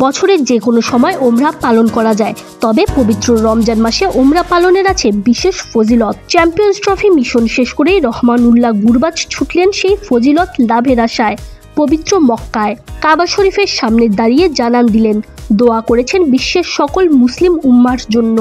বছরের যে কোনো সময় ওমরা পালন করা যায়, তবে পবিত্র রমজান মাসে ওমরা পালনের আছে বিশেষ ফজিলত। চ্যাম্পিয়ন্স ট্রফি মিশন শেষ করেই রহমানুল্লাহ গুরবাজ ছুটলেন সেই ফজিলত লাভের আশায় পবিত্র মক্কায়। কাবা শরীফের সামনে দাঁড়িয়ে জানান দিলেন, দোয়া করেছেন বিশ্বের সকল মুসলিম উম্মার জন্য।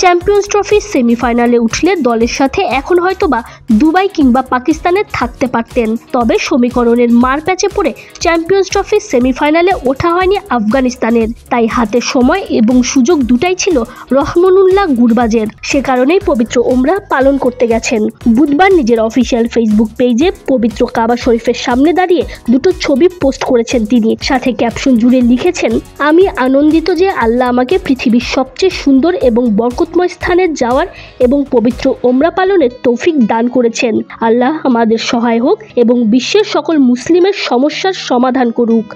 চ্যাম্পিয়ন্স ট্রফির সেমিফাইনালে উঠলে দলের সাথে এখন হয়তোবা দুবাই কিংবা পাকিস্তানে থাকতে পারতেন, তবে সমীকরণের মারপ্যাচে পড়ে চ্যাম্পিয়ন্স ট্রফির সেমিফাইনালে ওঠা হয়নি আফগানিস্তানের। তাই হাতে সময় এবং সুযোগ দুটাই ছিল রহমানুল্লাহ গুরবাজের, সে কারণেই পবিত্র ওমরা পালন করতে গেছেন। বুধবার নিজের অফিসিয়াল ফেসবুক পেজে পবিত্র কাবা শরীফের সামনে দাঁড়িয়ে দুটো ছবি পোস্ট করেছেন তিনি, সাথে ক্যাপশন জুড়ে লিখেছেন, আমি আনন্দিত যে আল্লাহ আমাকে পৃথিবীর সবচেয়ে সুন্দর এবং বরকতময় স্থানে যাওয়ার এবং পবিত্র ওমরা পালনের তৌফিক দান করেছেন। আল্লাহ আমাদের সহায় হোক এবং বিশ্বের সকল মুসলিমের সমস্যার সমাধান করুক।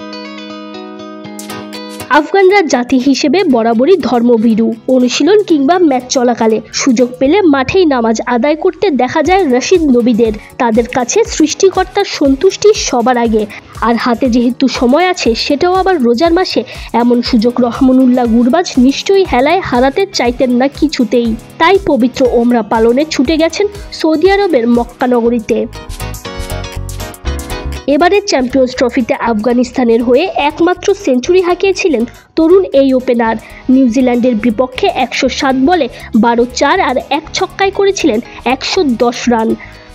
আফগানরা জাতি হিসেবে বরাবরই ধর্মভীরু। অনুশীলন কিংবা ম্যাচ চলাকালে সুযোগ পেলে মাঠেই নামাজ আদায় করতে দেখা যায় রশিদ নবীদের। তাদের কাছে সৃষ্টিকর্তার সন্তুষ্টি সবার আগে, আর হাতে যেহেতু সময় আছে, সেটাও আবার রোজার মাসে, এমন সুযোগ রহমানুল্লাহ গুরবাজ নিশ্চয়ই হেলায় হারাতে চাইতেন না কিছুতেই। তাই পবিত্র ওমরা পালনে ছুটে গেছেন সৌদি আরবের মক্কা নগরীতে। এবারের চ্যাম্পিয়ন্স ট্রফিতে আফগানিস্তানের হয়ে একমাত্র সেঞ্চুরি হাঁকিয়েছিলেন তরুণ এই ওপেনার। নিউজিল্যান্ডের বিপক্ষে 107 বলে 12-4 আর 1 ছক্কায় করেছিলেন 110 রান।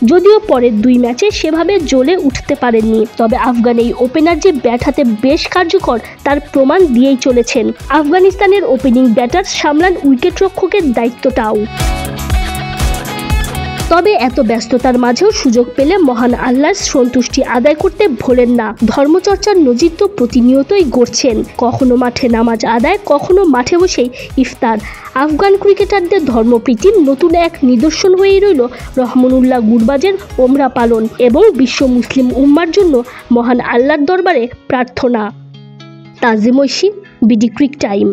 যদিও পরের 2 ম্যাচে সেভাবে জ্বলে উঠতে পারেননি, তবে আফগান এই ওপেনার যে ব্যাট হাতে বেশ কার্যকর তার প্রমাণ দিয়েই চলেছেন। আফগানিস্তানের ওপেনিং ব্যাটার সামলান উইকেটরক্ষকের দায়িত্বটাও। তবে এত ব্যস্ততার মাঝেও সুযোগ পেলে মহান আল্লাহর সন্তুষ্টি আদায় করতে ভোলেন না। ধর্মচর্চার নজির তো প্রতিনিয়তই গড়ছেন, কখনো মাঠে নামাজ আদায়, কখনো মাঠে বসেই ইফতার। আফগান ক্রিকেটারদের ধর্মপ্রীতির নতুন এক নিদর্শন হয়েই রইল রহমানুল্লাহ গুরবাজের ওমরা পালন এবং বিশ্ব মুসলিম উম্মার জন্য মহান আল্লাহর দরবারে প্রার্থনা। তাজিম ঐশী, বিডি ক্রিক টাইম।